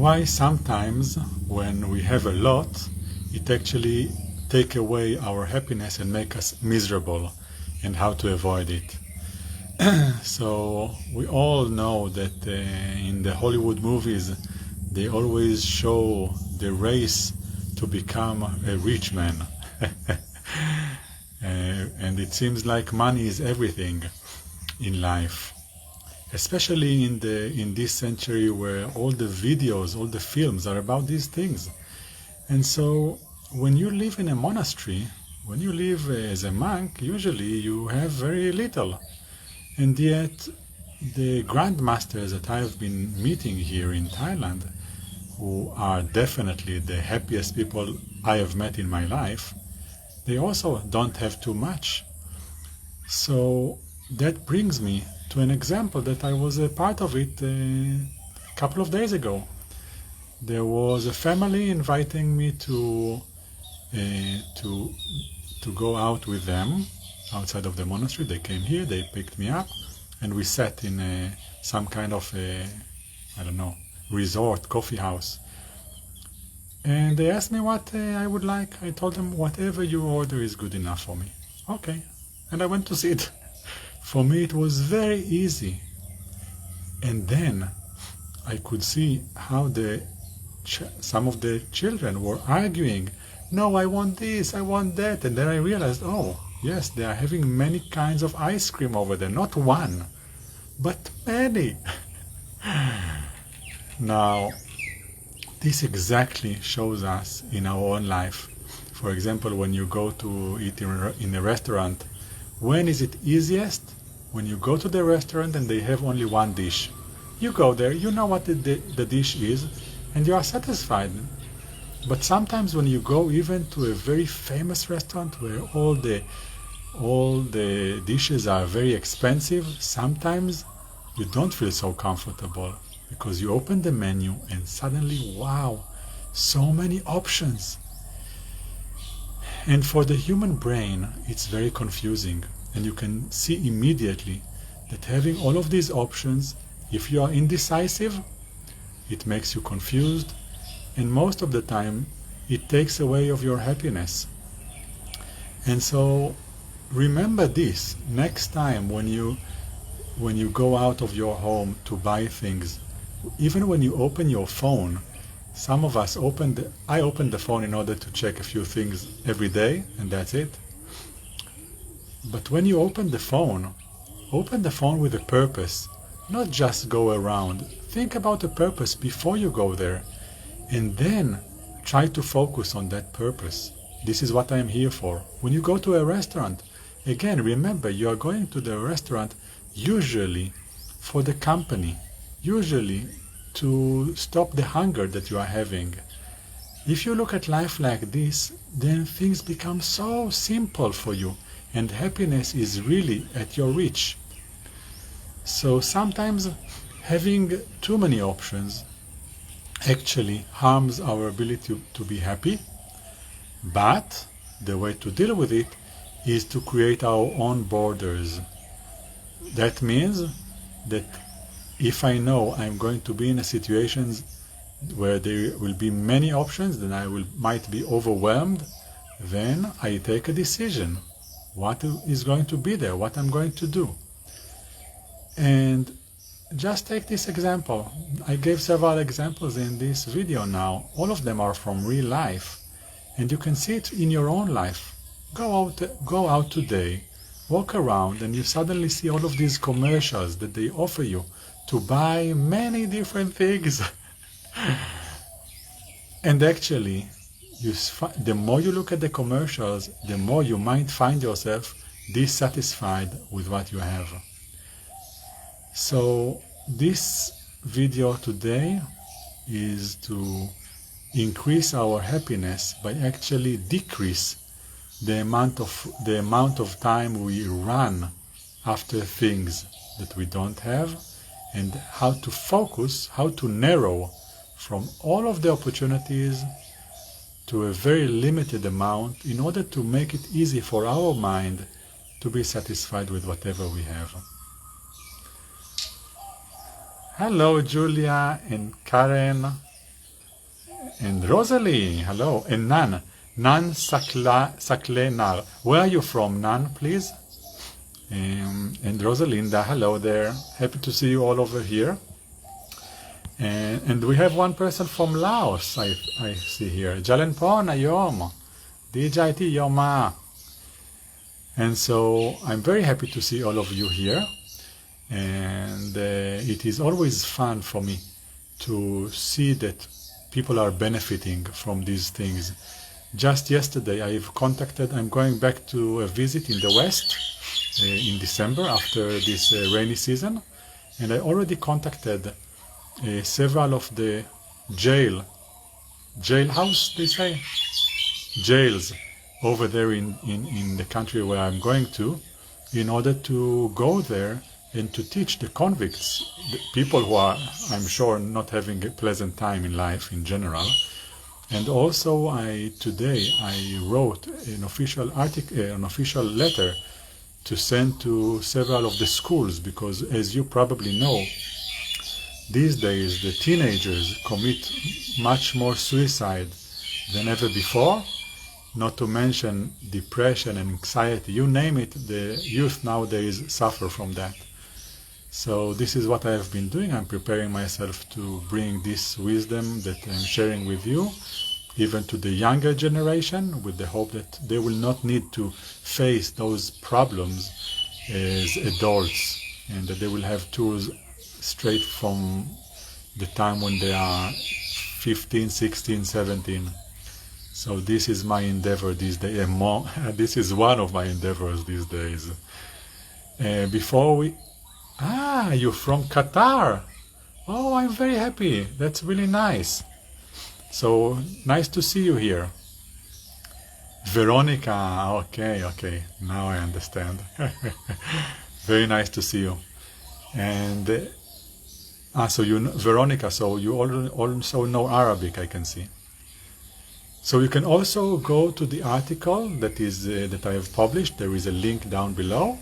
why sometimes when we have a lot, it actually take away our happiness and make us miserable, and how to avoid it. So we all know that in the Hollywood movies they always show the race to become a rich man. And it seems like money is everything in life, especially in this century where all the videos, all the films are about these things. And so when you live in a monastery, when you live as a monk, usually you have very little. And yet the grandmasters that I have been meeting here in Thailand, who are definitely the happiest people I have met in my life, they also don't have too much. So that brings me to an example that I was a part of it a couple of days ago. There was a family inviting me to go out with them outside of the monastery. They came here, they picked me up, and we sat in some kind of I don't know, resort, coffee house. And they asked me what I would like. I told them whatever you order is good enough for me. Okay. And I went to sit. For me it was very easy. And then I could see how some of the children were arguing. No, I want this, I want that. And then I realized, oh, yes, they are having many kinds of ice cream over there. Not one, but many. Now, this exactly shows us in our own life. For example, when you go to eat in a restaurant, when is it easiest? When you go to the restaurant and they have only one dish. You go there, you know what the dish is, and you are satisfied. But sometimes when you go even to a very famous restaurant where all the dishes are very expensive, sometimes you don't feel so comfortable, because you open the menu and suddenly, wow, so many options. And for the human brain, it's very confusing. And you can see immediately that having all of these options, if you are indecisive, it makes you confused. And most of the time, it takes away of your happiness. And so remember this next time when you go out of your home to buy things. Even when you open your phone, some of us I open the phone in order to check a few things every day, and that's it. But when you open the phone with a purpose, not just go around. Think about a purpose before you go there, and then try to focus on that purpose. This is what I am here for. When you go to a restaurant, again, remember, you are going to the restaurant usually for the company, usually to stop the hunger that you are having. If you look at life like this, then things become so simple for you, and happiness is really at your reach. So sometimes having too many options actually harms our ability to be happy, but the way to deal with it is to create our own borders. That means that if I know I'm going to be in a situation where there will be many options, then might be overwhelmed, then I take a decision. What is going to be there? What I'm going to do? And just take this example. I gave several examples in this video now. All of them are from real life. And you can see it in your own life. Go out today, walk around, and you suddenly see all of these commercials that they offer you to buy many different things. And actually, the more you look at the commercials, the more you might find yourself dissatisfied with what you have. So this video today is to increase our happiness by actually decrease the amount of time we run after things that we don't have, and how to focus, how to narrow from all of the opportunities to a very limited amount in order to make it easy for our mind to be satisfied with whatever we have. Hello, Julia and Karen. And Rosalie, hello. And Nan Saklenar. Where are you from, Nan, please? And Rosalinda, hello there. Happy to see you all over here. And we have one person from Laos, I see here. Jalenpon Ayom. DJT Yoma. And so I'm very happy to see all of you here. And it is always fun for me to see that people are benefiting from these things. Just yesterday I'm going back to a visit in the West in December after this rainy season, and I already contacted several of the jailhouse, they say, jails over there in the country where I'm going to, in order to go there and to teach the convicts, the people who are, I'm sure, not having a pleasant time in life in general. And also, today I wrote an official letter to send to several of the schools, because as you probably know, these days the teenagers commit much more suicide than ever before, not to mention depression and anxiety. You name it, the youth nowadays suffer from that. So this is what I have been doing. I'm preparing myself to bring this wisdom that I'm sharing with you, even to the younger generation, with the hope that they will not need to face those problems as adults, and that they will have tools straight from the time when they are 15, 16, 17. So this is my endeavor these days. This is one of my endeavors these days. You're from Qatar. Oh, I'm very happy. That's really nice. So nice to see you here. Veronica, okay. Now I understand. Very nice to see you. And so you know, Veronica, so you also know Arabic, I can see. So you can also go to the article that I have published. There is a link down below.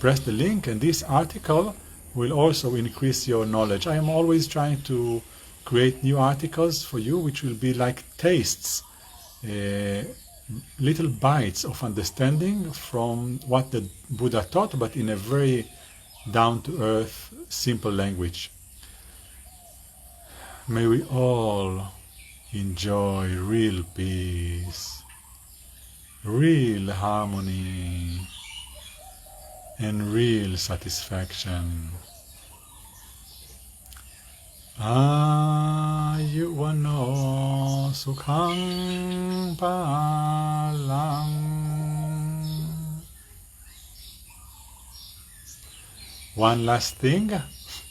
Press the link, and this article will also increase your knowledge. I am always trying to create new articles for you, which will be like tastes, little bites of understanding from what the Buddha taught, but in a very down-to-earth, simple language. May we all enjoy real peace, real harmony, and real satisfaction. Ayuwano sukhang palang. One last thing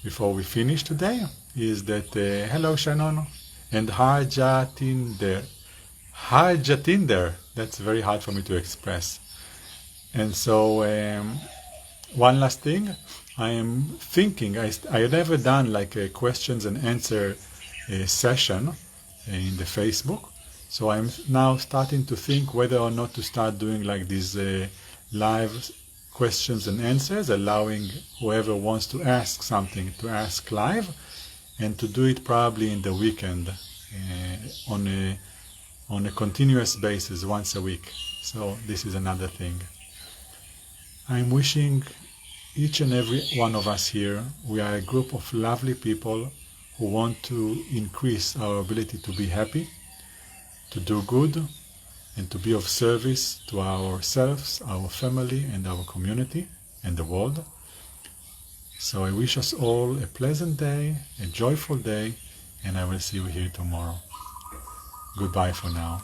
before we finish today is that hello Shannon and Harjatinder. That's very hard for me to express. And so one last thing, I am thinking, I have never done like a questions and answer session in the Facebook. So I'm now starting to think whether or not to start doing like these live questions and answers, allowing whoever wants to ask something to ask live, and to do it probably in the weekend on a continuous basis once a week. So this is another thing. I'm wishing each and every one of us here, we are a group of lovely people who want to increase our ability to be happy, to do good, and to be of service to ourselves, our family, and our community, and the world. So I wish us all a pleasant day, a joyful day, and I will see you here tomorrow. Goodbye for now.